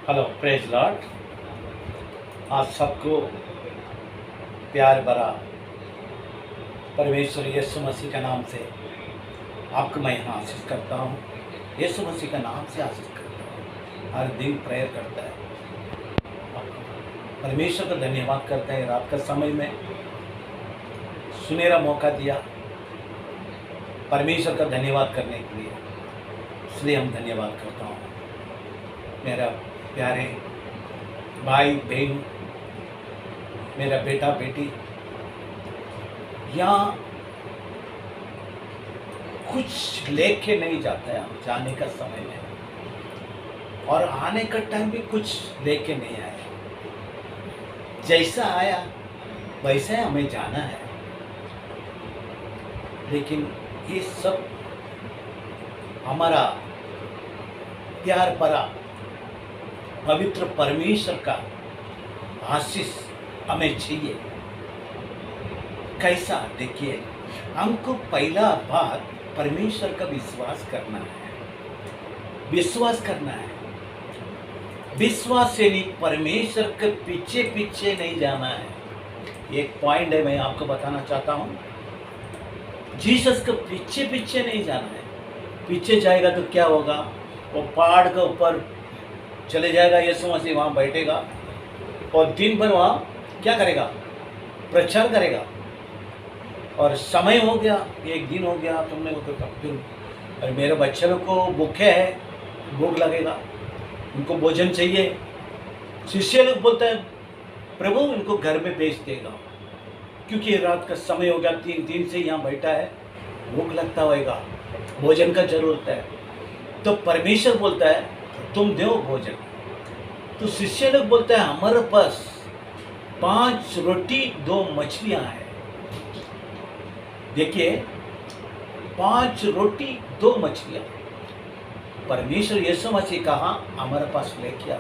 Hello praise Lord. आप सबको प्यार भरा परमेश्वर यीशु मसीह का नाम से आपको मैं यहाँ आशीष करता हूँ। यीशु मसीह का नाम से आशीष करता हूँ। हर दिन प्रेयर करता है, परमेश्वर का धन्यवाद करते हैं। रात का समय में सुनहरा मौका दिया परमेश्वर का धन्यवाद करने के लिए, इसलिए हम धन्यवाद करता हूँ। मेरा प्यारे भाई बहन, मेरा बेटा बेटी, यहाँ कुछ लेके नहीं जाता है। हम जाने का समय में और आने का टाइम भी कुछ लेके नहीं आया। जैसा आया वैसे हमें जाना है, लेकिन ये सब हमारा प्यार भरा पवित्र परमेश्वर का आशीष हमें चाहिए। कैसा? देखिए, हमको पहला बात परमेश्वर का विश्वास करना है। विश्वास करना है, विश्वास से नहीं, परमेश्वर के पीछे पीछे नहीं जाना है। एक पॉइंट है, मैं आपको बताना चाहता हूँ। जीसस के पीछे पीछे नहीं जाना है। पीछे जाएगा तो क्या होगा? वो पहाड़ के ऊपर चले जाएगा, यीशु मसीह वहाँ बैठेगा और दिन भर वहाँ क्या करेगा? प्रचार करेगा। और समय हो गया, एक दिन हो गया, तुमने वो फिर और मेरे बच्चे लोग को भूखे है, भूख लगेगा, उनको भोजन चाहिए। शिष्य लोग बोलते हैं प्रभु इनको घर में भेज देगा, क्योंकि रात का समय हो गया, 3 दिन से यहाँ बैठा है, भूख लगता होगा, भोजन का जरूरत है। तो परमेश्वर बोलता है तुम दो भोजन। तो शिष्य लोग बोलते हैं हमारे पास 5 रोटी 2 मछलियां हैं। देखिए, 5 रोटी 2 मछलियां। परमेश्वर यीशु मसीह कहा हमारे पास लेके आओ।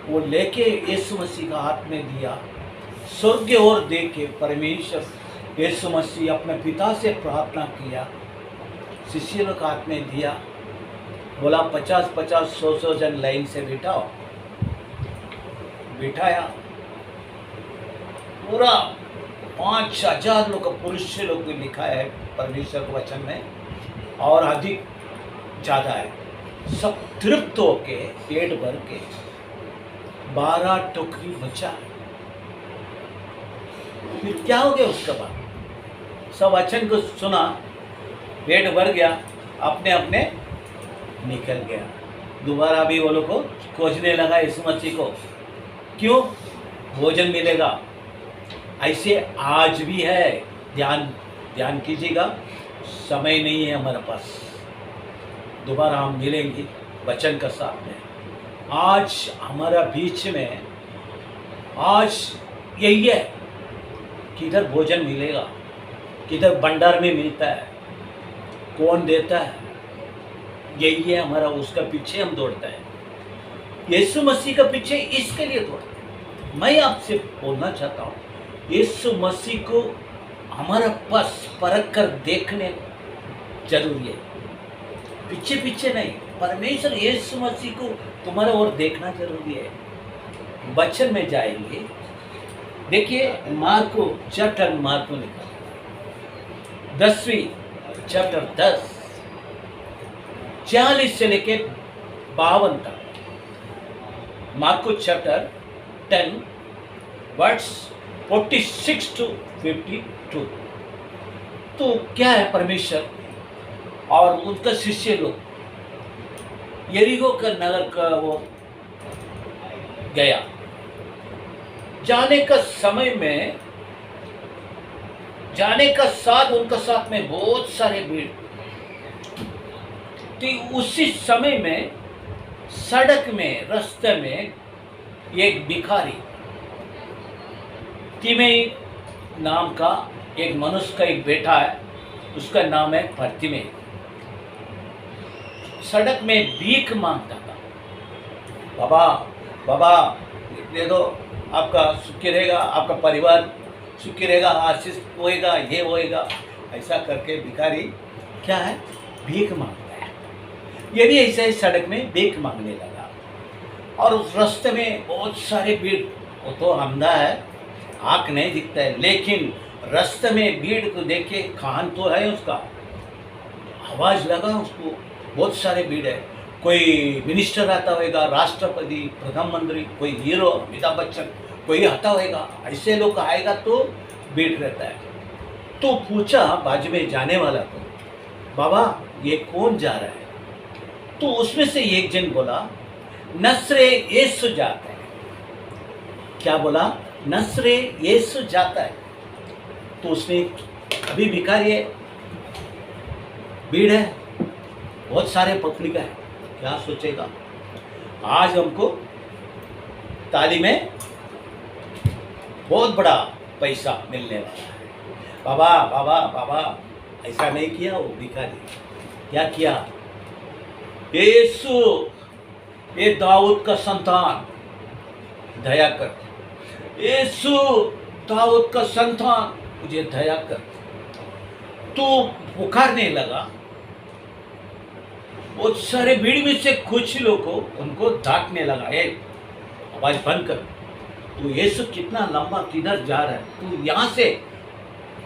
वो लेके यीशु मसीह का हाथ में दिया, स्वर्ग और देखे परमेश्वर यीशु मसीह अपने पिता से प्रार्थना किया, शिष्य लोग हाथ में दिया, बोला 50-50 100 जन लाइन से बिठाओ। बिठाया, पूरा 5000 लोग, पुरुष लोग भी लिखा है परमेश्वर के वचन में, और अधिक ज़्यादा है। सब तृप्त होके पेट भर के 12 टोकरी बचा। फिर क्या हो गया? उसके बाद सब वचन को सुना, पेट भर गया, अपने अपने निकल गया। दोबारा भी वो लोग को खोजने लगा यीशु मसीह को, क्यों? भोजन मिलेगा। ऐसे आज भी है। ध्यान कीजिएगा, समय नहीं है हमारे पास। दोबारा हम मिलेंगे वचन का साथ में। आज हमारा बीच में आज यही है, किधर भोजन मिलेगा, किधर भंडार में मिलता है, कौन देता है, यही है हमारा। उसका पीछे हम दौड़ते हैं, यीशु मसीह का पीछे इसके लिए दौड़ते हैं। मैं आपसे बोलना चाहता हूँ, यीशु मसीह को हमारा पास परख कर देखने जरूरी है, पीछे पीछे नहीं। परमेश्वर यीशु मसीह को तुम्हारा और देखना जरूरी है। वचन में जाएंगे, देखिए मार्को चैप्टर, मार्को निकाल 10वीं चैप्टर 10 40 से लेके 52 तक। Marco chapter 10 words 46 to 52। तो क्या है? परमेश्वर और उनका शिष्य लोग यरीहो का नगर का वो गया। जाने का समय में, जाने का साथ उनका साथ में बहुत सारे भीड़। तो उसी समय में सड़क में, रास्ते में एक भिखारी, तिमेई नाम का एक मनुष्य का एक बेटा है, उसका नाम है भर्तिमेई। सड़क में भीख मांगता था, बाबा बाबा दे दो, आपका सुखी रहेगा, आपका परिवार सुखी रहेगा, आशीष होएगा, ये होएगा। ऐसा करके भिखारी क्या है? भीख मांगता है। ये भी ऐसे ही सड़क में भीख मांगने लगा। और उस रास्ते में बहुत सारे भीड़, वो तो अंधा है, आँख नहीं दिखता है, लेकिन रास्ते में भीड़ को देख के कान तो है उसका, आवाज़ लगा उसको, बहुत सारे भीड़ है। कोई मिनिस्टर आता होगा, राष्ट्रपति, प्रधानमंत्री, कोई हीरो अमिताभ बच्चन, कोई आता होगा, ऐसे लोग आएगा तो भीड़ रहता है। तो पूछा बाजू में जाने वाला को, बाबा ये कौन जा रहा है? तो उसमें से एक जन बोला, नस्रे यीशु जाता है। क्या बोला? नस्रे यीशु जाता है। तो उसने, अभी भिखारी है, भीड़ है, बहुत सारे पब्लिक है, क्या सोचेगा आज हमको ताली में बहुत बड़ा पैसा मिलने वाला है। बाबा बाबा बाबा ऐसा नहीं किया वो भिखारी, क्या किया? यीशु, ये दाऊद का संतान, दया कर। यीशु, दाऊद का संतान, मुझे दया कर। तो पुकारने लगा। बहुत सारे भीड़ में से कुछ लोग को उनको डांटने लगा, ए आवाज बंद कर, तू यीशु कितना लंबा किधर जा रहा है, तू यहाँ से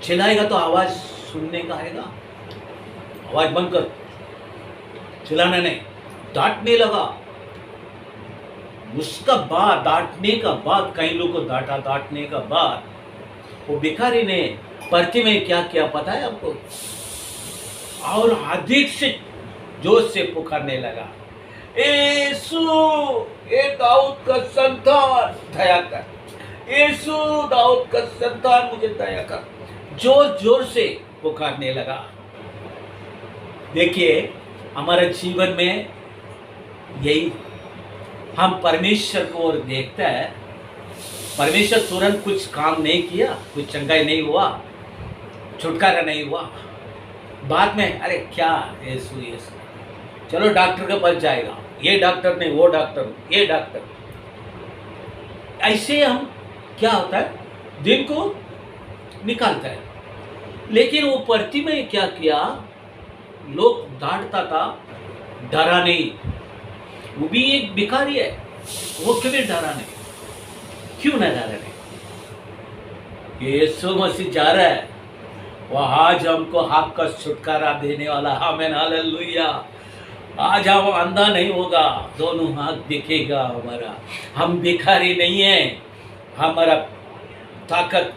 चिल्लाएगा तो आवाज सुनने का आएगा, आवाज बंद कर, चिल्लाना नहीं। डांटने लगा। उसका बाद, डांटने का बाद, कई लोग को डांटा, डांटने का बाद वो भिखारी ने परती में क्या किया पता है आपको? और अधिक से जोर से पुकारने लगा, यीशु, ये दाऊद का संतान, दया कर। यीशु, दाऊद का संतान, मुझे दया कर। जोर जोर से पुकारने लगा। देखिए हमारे जीवन में यही, हम परमेश्वर को और देखता है, परमेश्वर तुरंत कुछ काम नहीं किया, कुछ चंगाई नहीं हुआ, छुटकारा नहीं हुआ, बाद में अरे क्या यीशु यीशु, चलो डॉक्टर के पास जाएगा, ये डॉक्टर नहीं वो डॉक्टर, ये डॉक्टर, ऐसे हम क्या होता है दिन को निकालता है। लेकिन वो परती में क्या किया, लोग डांटता था, डरा नहीं। वो भी एक भिखारी है, वो कभी डरा नहीं। क्यों न डरा नहीं? यीशु मसीह जा रहा है, वो आज हमको हक का छुटकारा देने वाला। आमीन, हालेलुया। आज हम अंधा नहीं होगा, दोनों हाथ दिखेगा हमारा। हम भिखारी नहीं है, हमारा ताकत,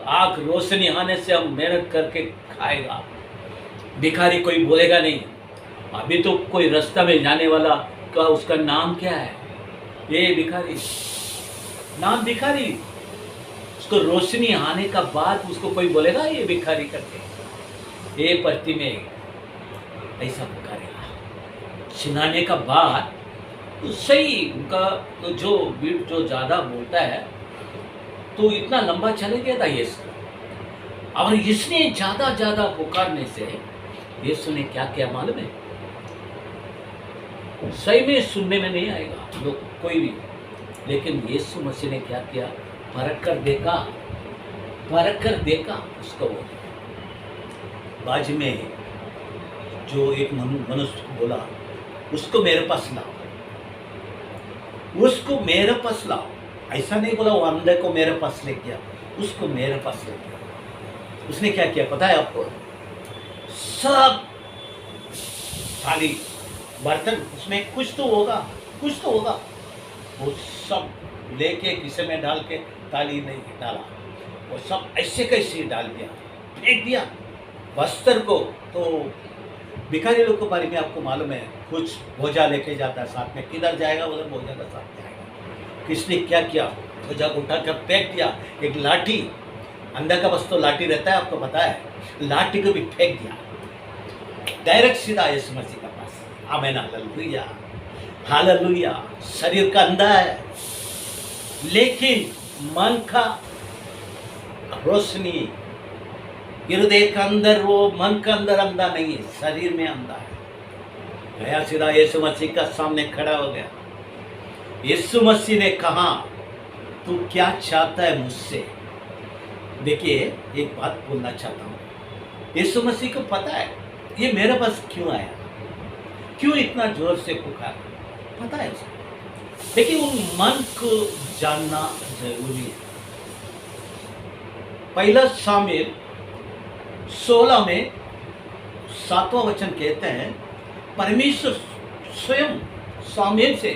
आँख रोशनी आने से हम मेहनत करके खाएगा। भिखारी कोई बोलेगा नहीं। अभी तो कोई रास्ता में जाने वाला का उसका नाम क्या है? ये भिखारी, नाम भिखारी। उसको रोशनी आने का बाद उसको कोई बोलेगा ये भिखारी करके? ये परती में ऐसा पुकारेगा। छिनाने का बाद तो सही उनका, तो जो भीड़ जो ज़्यादा बोलता है तो इतना लंबा चले गया था यीशु। और इसने ज़्यादा पुकारने से यीशु ने क्या किया मालूम है? सही में सुनने में नहीं आएगा लोग कोई भी, लेकिन यीशु मसीह ने क्या किया? परख कर देखा उसको। वो बाजू में जो एक मनुष्य को बोला, उसको मेरे पास लाओ, उसको मेरे पास लाओ। ऐसा नहीं बोला वो अंधे को मेरे पास ले गया, उसको मेरे पास ले गया। उसने क्या किया पता है आपको? सब थाली बर्तन, उसमें कुछ तो होगा, वो सब लेके किसे में डाल के, ताली नहीं डाला, वो सब ऐसे कैसे डाल दिया, फेंक दिया वस्त्र को। तो भिखारी लोग के बारे में आपको मालूम है, कुछ बोझा लेके जाता है साथ में, किधर जाएगा उधर बोझा का साथ जाएगा। किसने क्या किया? बोझा को उठा कर फेंक दिया। एक लाठी, अंदर का बस तो लाठी रहता है, आपको पता है, लाठी को भी फेंक दिया डायरेक्ट सीधा यीशु मसीह के पास। आमीन, हालेलुया, हालेलुया। शरीर का अंधा है, लेकिन मन का रोशनी, हृदय का अंदर, वो मन का अंदर अंधा नहीं है, शरीर में अंधा है। गया सीधा यीशु मसीह का सामने खड़ा हो गया। यीशु मसीह ने कहा, तू क्या चाहता है मुझसे? देखिए एक बात बोलना चाहता हूँ, यीशु मसीह को पता है ये मेरे पास क्यों आया, क्यों इतना जोर से पुकारा, पता है उसको। लेकिन उन मन को जानना जरूरी है। पहला शामिल 16 में 7वां वचन कहते हैं, परमेश्वर स्वयं शामिल से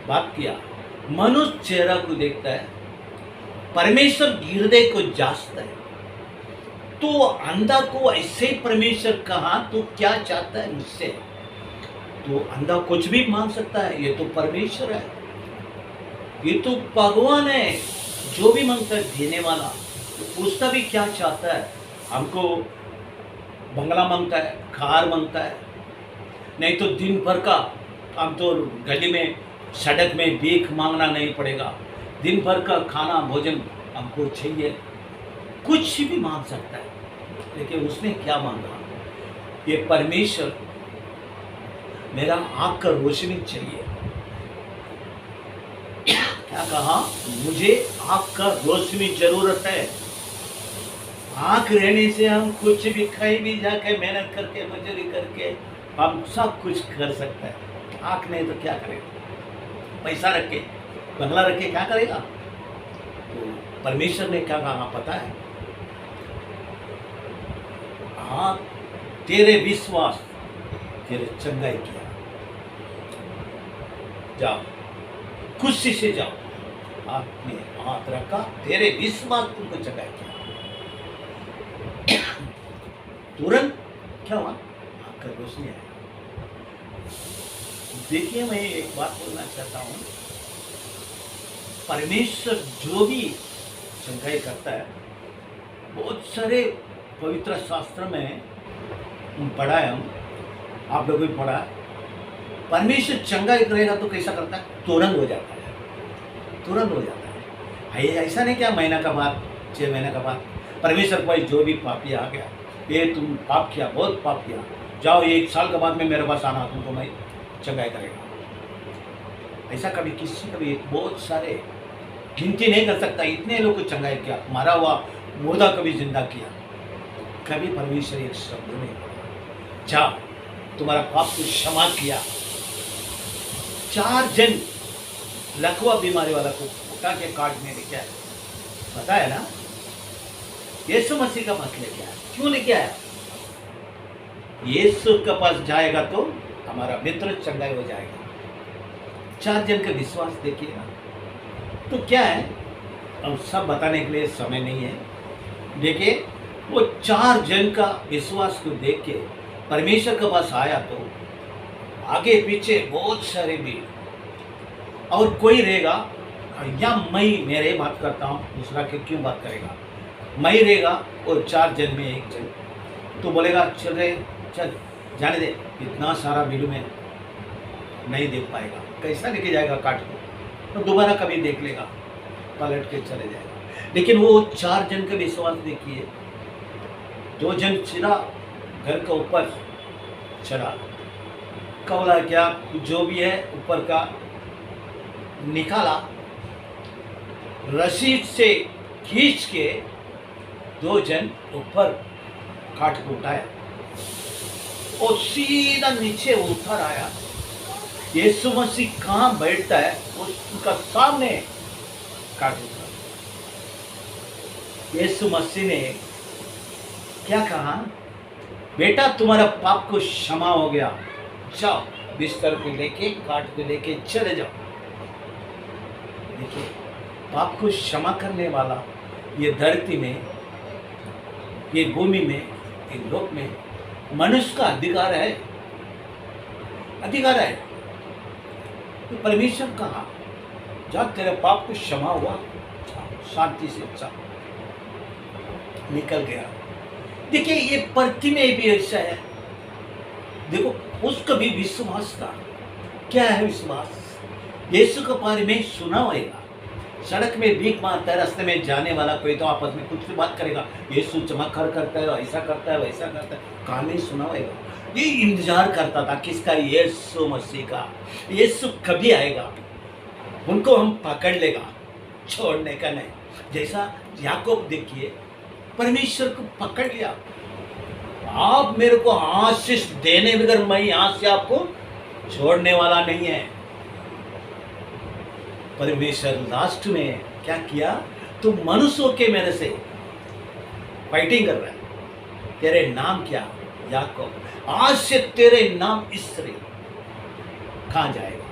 बात किया। मनुष्य चेहरा को देखता है, परमेश्वर हृदय को जांचता है। तो अंधा को ऐसे ही परमेश्वर कहा, तो क्या चाहता है मुझसे? तो अंधा कुछ भी मांग सकता है, ये तो परमेश्वर है, ये तो भगवान है, जो भी मांगता है देने वाला। तो उसका भी क्या चाहता है? हमको बंगला मांगता है, कार मांगता है, नहीं तो दिन भर का हम तो गली में सड़क में भीख मांगना नहीं पड़ेगा, दिन भर का खाना भोजन हमको चाहिए। कुछ भी मांग सकता है, लेकिन उसने क्या मांगा? ये परमेश्वर मेरा आँख का रोशनी चाहिए। क्या कहा? मुझे आँख का रोशनी जरूरत है। आँख रहने से हम कुछ भी कहीं भी जाके मेहनत करके मजदूरी करके हम सब कुछ कर सकते हैं। आँख नहीं तो क्या करेगा? पैसा रख के, बंगला रख के क्या करेगा? तो परमेश्वर ने क्या कहा पता है? हाँ, तेरे विश्वास तेरे चंगाई किया, जाओ खुशी से जाओ। आपने हाथ रखा, तेरे विश्वास तुमको चंगाई किया। तुरंत क्या हुआ? आपका रोशनी आया। देखिए, मैं एक बात बोलना चाहता हूँ, परमेश्वर जो भी चंगाई करता है, बहुत सारे पवित्र शास्त्र में पढ़ा है, हम आप लोगों ने पढ़ा है। परमेश्वर चंगाई करेगा तो कैसा करता है? तुरंत हो जाता है, तुरंत हो जाता है। ऐसा नहीं क्या महीना का बाद, 6 महीने का बाद परमेश्वर भाई जो भी पापी आ गया, ये तुम पाप किया, बहुत पाप किया, जाओ 1 साल के बाद में मेरे पास आना, तुमको मैं चंगाई करेगा। ऐसा कभी किसी का भी बहुत सारे गिनती नहीं कर सकता, इतने लोग को चंगाई किया, मारा हुआ मुर्दा कभी जिंदा किया। कभी परमेश्वर एक शब्द नहीं बोला, जा तुम्हारा पाप को क्षमा किया। 4 जन लकवा बीमारी वाला को उठा के काटने लेके आया, पता है ना? यीशु मसीह का पास लेके आया। क्यों लेके आया? यीशु के पास जाएगा तो हमारा मित्र चंगाई हो जाएगा। 4 जन का विश्वास देखिए ना। तो क्या है, अब सब बताने के लिए समय नहीं है। देखिए, वो 4 जन का विश्वास को देख के परमेश्वर के पास आया, तो आगे पीछे बहुत सारे भी, और कोई रहेगा या मैं मेरे बात करता हूँ, दूसरा के क्यों बात करेगा? मैं रहेगा और 4 जन में 1 जन, तो बोलेगा चल रे चल जाने दे, इतना सारा भीड़ में नहीं देख पाएगा, कैसा लेके जाएगा काट को? तो दोबारा कभी देख लेगा, पलट के चले जाएगा। लेकिन वो 4 जन का विश्वास देखिए। 2 जन चिरा घर के ऊपर चढ़ा, कवला क्या जो भी है ऊपर का निकाला, रस्सी से खींच के 2 जन ऊपर काट को उठाया और सीधा नीचे उतर आया। यीशु मसीह कहाँ बैठता है, उसका सामने काट उठा। यीशु मसीह ने क्या कहा? बेटा तुम्हारा पाप को क्षमा हो गया, जाओ बिस्तर को लेके काट को लेके चले जाओ। देखिए, पाप को क्षमा करने वाला ये धरती में, ये भूमि में, ये लोक में मनुष्य का अधिकार है, अधिकार है। तो परमेश्वर कहा जा, तेरे पाप को क्षमा हुआ, शांति से जा, निकल गया। देखिए, ये पृथ्वी में भी ऐसा है। देखो, उसका भी विश्वास था। क्या है विश्वास? यीशु के बारे में सुना होगा, सड़क में भीख मारता है, रास्ते में जाने वाला कोई तो आपस में कुछ बात करेगा, यीशु चमत्कार करता है, ऐसा करता है, वैसा करता है, कहानी सुना होगा। ये इंतजार करता था किसका? यीशु मसीह का। यीशु कभी आएगा, उनको हम पकड़ लेगा, छोड़ने का नहीं। जैसा याकूब देखिए, परमेश्वर को पकड़ लिया, आप मेरे को आशीष देने बगैर मैं यहाँ से आपको छोड़ने वाला नहीं है। परमेश्वर लास्ट में क्या किया, तुम मनुष्यों के मेरे से फाइटिंग कर रहा है, तेरे नाम क्या याकूब, आज से तेरे नाम इसराइल। कहां जाएगा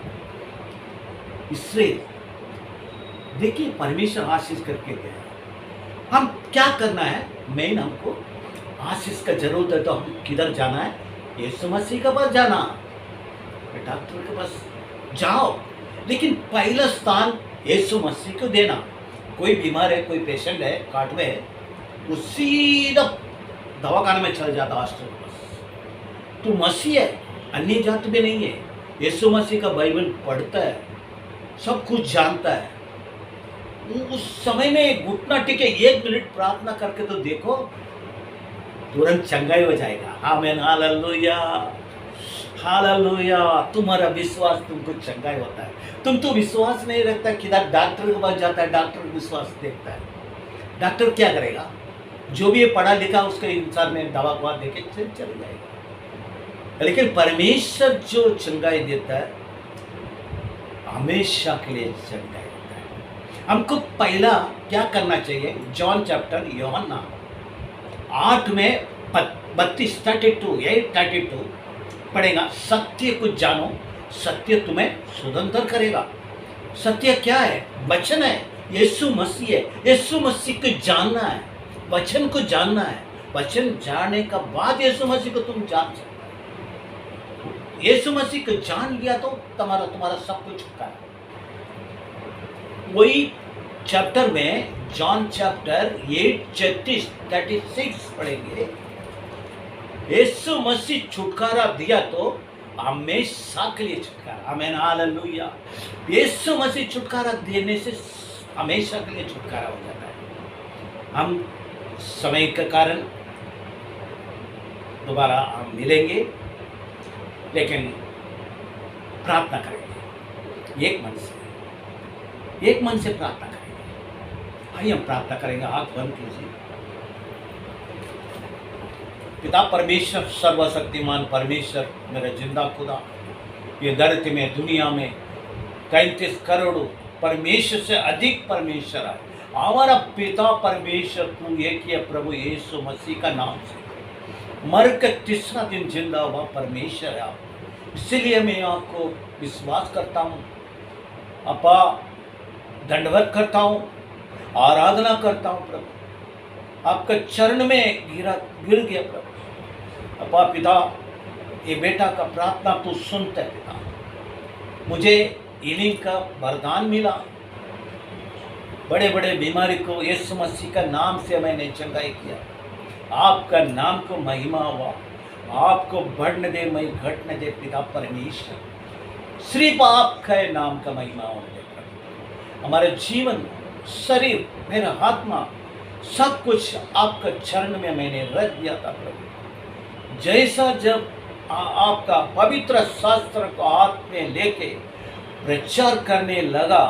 इसराइल? देखिए परमेश्वर आशीष करके गया। हम क्या करना है, मेन हमको आशीष का जरूरत है, तो हम किधर जाना है, यीशु मसीह के पास जाना, डॉक्टर के पास जाओ, लेकिन पहला स्थान यीशु मसीह को देना। कोई बीमार है, कोई पेशेंट है, काट में है, वो सीधा दवाखाने में चल जाता हॉस्पिटल के पास। तो मसीह है, अन्य जात में नहीं है, यीशु मसीह का बाइबल पढ़ता है, सब कुछ जानता है। उस समय में घुटना टिके 1 मिनट प्रार्थना करके तो देखो, तुरंत चंगाई हो जाएगा। आमीन, हालेलुया, हालेलुया। तुम्हारा विश्वास तुमको चंगाई होता है। तुम तो विश्वास नहीं रखता, किधर डॉक्टर के पास जाता है, डॉक्टर विश्वास देखता है। डॉक्टर क्या करेगा, जो भी ये पढ़ा लिखा उसके इंसान में दवा को देके चल जाएगा। लेकिन परमेश्वर जो चंगाई देता है हमेशा के लिए चंगाई देता है। हमको पहला क्या करना चाहिए, जॉन चैप्टर यूहन्ना 8 में 32 पढ़ेगा, सत्य को जानो, सत्य तुम्हें स्वतंत्र करेगा। सत्य क्या है, वचन है, यीशु मसीह है। यीशु मसीह को जानना है, वचन को जानना है। वचन जानने का बाद यीशु मसीह को तुम जान सकते हो। यीशु मसीह को जान लिया तो तुम्हारा सब कुछ होता है। वही चैप्टर में जॉन चैप्टर 8 36 पढ़ेंगे, यीशु मसीह छुटकारा दिया तो हमेशा के लिए छुटकारा। आमीन, हालेलुया। यीशु मसीह छुटकारा देने से हमेशा के लिए छुटकारा हो जाता है। हम समय के कारण दोबारा हम मिलेंगे, लेकिन प्रार्थना करेंगे एक मन से प्रार्थना करेंगे। आइए हम प्रार्थना करेंगे, हाथ बंद कीजिए। पिता परमेश्वर, सर्वशक्तिमान परमेश्वर, मेरा जिंदा खुदा, ये धरती में दुनिया में 33 करोड़ परमेश्वर से अधिक परमेश्वर है। हमारा पिता परमेश्वर तू एक ही प्रभु यीशु मसीह का नाम से मर के तीसरा दिन जिंदा हुआ परमेश्वर है आप। इसीलिए मैं आपको विश्वास करता हूँ अपा, दंडवत करता हूँ, आराधना करता हूँ प्रभु, आपका चरण में गिर गया प्रभु। अपा पिता, ये बेटा का प्रार्थना तू सुनता है पिता, मुझे हीलिंग का वरदान मिला, बड़े बड़े बीमारी को यीशु मसीह का नाम से मैंने चंगाई किया। आपका नाम को महिमा हुआ, आपको बढ़ने दे, मैं घटने दे पिता परमेश्वर, सिर्फ आपका नाम का महिमा होने दे प्रभु। हमारे जीवन, शरीर, मेरा आत्मा, सब कुछ आपका चरण में मैंने रख दिया था प्रभु। जैसा जब आपका पवित्र शास्त्र को हाथ में लेके प्रचार करने लगा,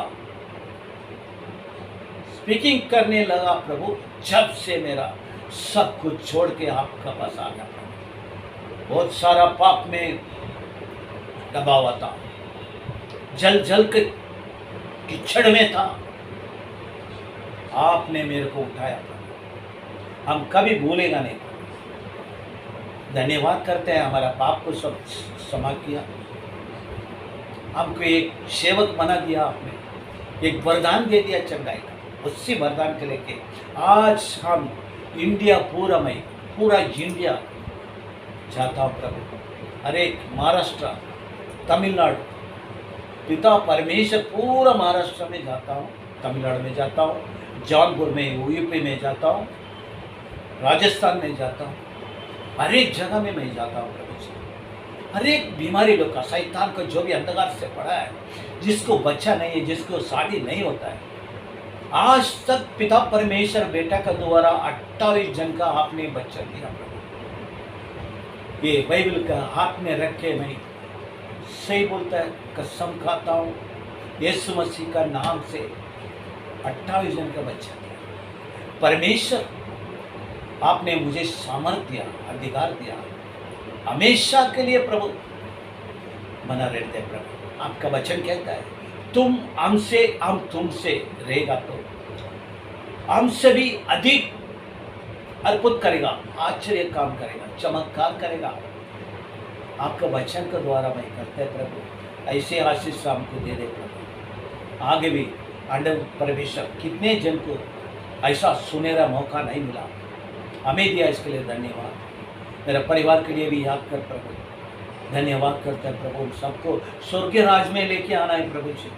स्पीकिंग करने लगा प्रभु, जब से मेरा सब कुछ छोड़ के आपका पास आ गया प्रभु। बहुत सारा पाप में दबा हुआ था, जल के कीचड़ में था, आपने मेरे को उठाया प्रभु। हम कभी भूलेगा नहीं। धन्यवाद करते हैं, हमारा पाप को सब क्षमा किया, हमको एक सेवक बना दिया आपने, एक वरदान दे दिया चंगाई का। उसी वरदान के लेके आज हम इंडिया पूरा इंडिया जाता हूँ प्रभु, अरे महाराष्ट्र, तमिलनाडु, पिता परमेश्वर पूरा महाराष्ट्र में जाता हूँ, तमिलनाडु में जाता हूँ, जौनपुर में, यूपी में जाता हूँ, राजस्थान में जाता हूँ, हर एक जगह में मैं जाता हूँ प्रभु जी। हर एक बीमारी लोग का, शैतान को जो भी अंधकार से पड़ा है, जिसको बच्चा नहीं है, जिसको शादी नहीं होता है, आज तक पिता परमेश्वर बेटा का द्वारा 28 जन का आपने बच्चा दिया प्रभु। ये बाइबल का हाथ में रख के मैं सही बोलता है, कसम खाता हूँ, यीशु मसीह का नाम से 28 जन का बच्चा दिया। परमेश्वर आपने मुझे सामर्थ्य दिया, अधिकार दिया, हमेशा के लिए प्रभु बना रहते प्रभु। आपका वचन कहता है तुम हमसे, हम तुमसे रहेगा तो हमसे भी अधिक अद्भुत करेगा, आश्चर्य काम करेगा, चमत्कार करेगा। आपका वचन के द्वारा मैं करते प्रभु, ऐसे आशीष हमको दे दे प्रभु। आगे भी अंडर परमेश्वर कितने जन को ऐसा सुनहरा मौका नहीं मिला, हमें दिया, इसके लिए धन्यवाद। मेरा परिवार के लिए भी याद कर प्रभु, धन्यवाद करते हैं प्रभु। सबको स्वर्गीय राज में लेके आना है प्रभु जी।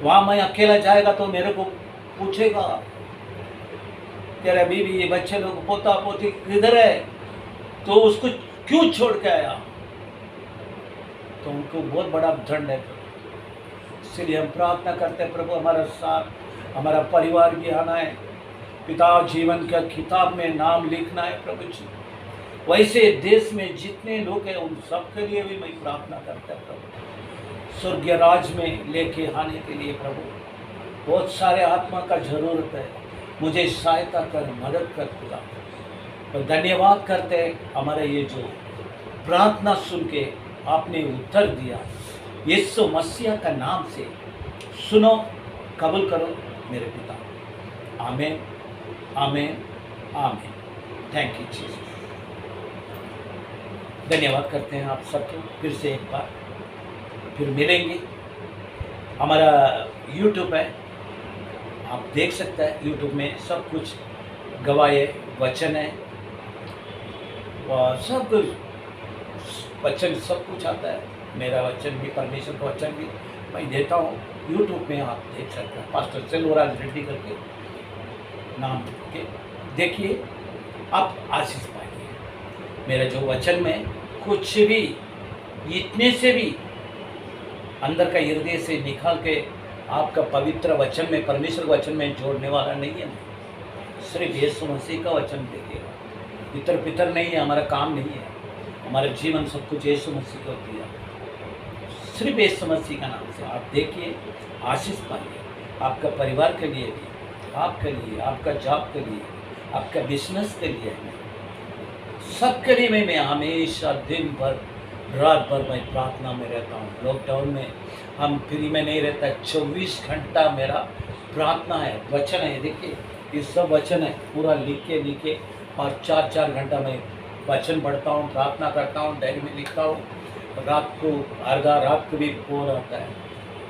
वहाँ मैं अकेला जाएगा तो मेरे को पूछेगा, तेरा बीवी, ये बच्चे लोग, पोता पोती किधर है, तो उसको क्यों छोड़ के आया, तो उनको बहुत बड़ा दंड है। इसलिए हम प्रार्थना करते हैं प्रभु, हमारा साथ, हमारा परिवार भी आना है, पिता जीवन का किताब में नाम लिखना है प्रभु जी। वैसे देश में जितने लोग हैं उन सब के लिए भी मैं प्रार्थना करता हूँ प्रभु, स्वर्गीय राज में लेके आने के लिए प्रभु। बहुत सारे आत्मा का जरूरत है, मुझे सहायता कर, मदद कर खुदा। तो धन्यवाद करते हैं, हमारे ये जो प्रार्थना सुन के आपने उत्तर दिया, यीशु मसीह का नाम से सुनो, कबूल करो मेरे पिता। आमीन, आमीन, आमीन। Thank you Jesus. धन्यवाद करते हैं आप सबको, फिर से एक बार फिर मिलेंगे। हमारा यूट्यूब है, आप देख सकते हैं, यूट्यूब में सब कुछ गवाहे वचन है और सब कुछ वचन सब कुछ आता है। मेरा वचन भी, परमेश्वर का वचन भी मैं देता हूँ, यूट्यूब में आप देख सकते हैं। पास्टर सेल्वराज रेड्डी करके नाम के देखिए, आप आशीष पाएंगे। मेरा जो वचन में कुछ भी इतने से भी अंदर का हृदय से निकाल के आपका पवित्र वचन में, परमेश्वर वचन में जोड़ने वाला नहीं है। सिर्फ यीशु मसीह का वचन देखिएगा, इतर पितर नहीं है, हमारा काम नहीं है, हमारा जीवन सब कुछ यीशु मसीह को दिया। सिर्फ यीशु मसीह का नाम से आप देखिए, आशीष पाइए, आपका परिवार के लिए भी, आपके लिए, आपका जॉब के लिए, आपका बिजनेस के लिए, सबके लिए मैं हमेशा दिन भर रात भर मैं प्रार्थना में रहता हूँ। लॉकडाउन में हम फ्री में नहीं रहता, 24 घंटा मेरा प्रार्थना है, वचन है। देखिए ये सब वचन है, पूरा लिख के और 4-4 घंटा मैं वचन पढ़ता हूँ, प्रार्थना करता हूँ, डायरी में लिखता हूँ। रात को आधा रात को भी फोन आता है,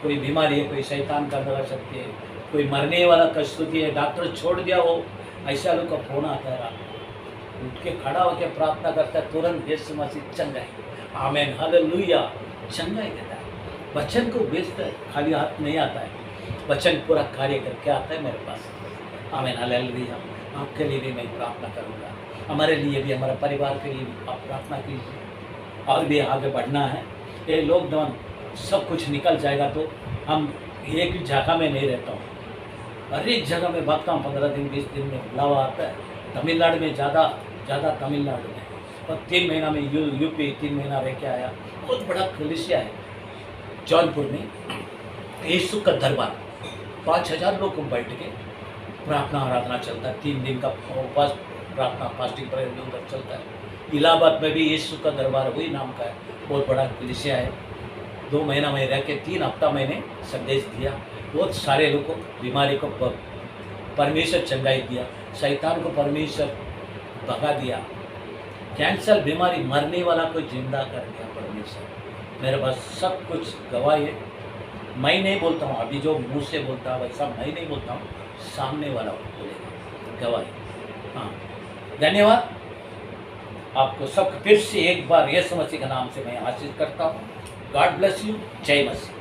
कोई बीमारी है, कोई शैतान का लगा सकती है, कोई मरने वाला कस्तूती है, डॉक्टर छोड़ दिया हो, ऐसा लोग का फोन आता है। रात उठ के खड़ा होकर प्रार्थना करता है, तुरंत यीशु मसीह चंगा है, आमीन, हालेलुया, चंगा ही देता है। वचन को बेचता है, खाली हाथ नहीं आता है, वचन पूरा कार्य करके आता है मेरे पास। आमीन, हालेलुया। आपके लिए भी मैं प्रार्थना करूँगा, हमारे लिए भी, हमारे परिवार के लिए भी आप प्रार्थना कीजिए। और भी आगे बढ़ना है, ये लॉकडाउन सब कुछ निकल जाएगा तो हम एक ही जगह में नहीं रहता हूँ, हर एक जगह में भागता हूँ। 15 दिन 20 दिन में बुलावा आता है। तमिलनाडु में ज़्यादा तमिलनाडु में, और 3 महीना में यूपी 3 महीना रह के आया। बहुत बड़ा कलीसिया है जौनपुर में, यीशु का दरबार, 5000 लोग बैठ के प्रार्थना आराधना चलता है। 3 दिन का उपवास प्रार्थना फास्टिंग प्रेयर में उधर चलता है। इलाहाबाद में भी यीशु का दरबार वही नाम का है, बहुत बड़ा कलीसिया है। 2 महीना में रह के 3 हफ्ता मैंने संदेश दिया। बहुत सारे लोग को, बीमारी को परमेश्वर चंगाई दिया, शैतान को परमेश्वर भगा दिया, कैंसर बीमारी मरने वाला को जिंदा कर दिया परमेश्वर। मेरे पास सब कुछ गवाही है। मैं नहीं बोलता हूँ, अभी जो मुँह से बोलता है वैसा मैं नहीं बोलता हूँ, सामने वाला बोलेगा गवाही। हाँ, धन्यवाद आपको सब फिर से एक बार यीशु मसीह के नाम से मैं आशीष करता हूँ। God bless you. जय मसीह।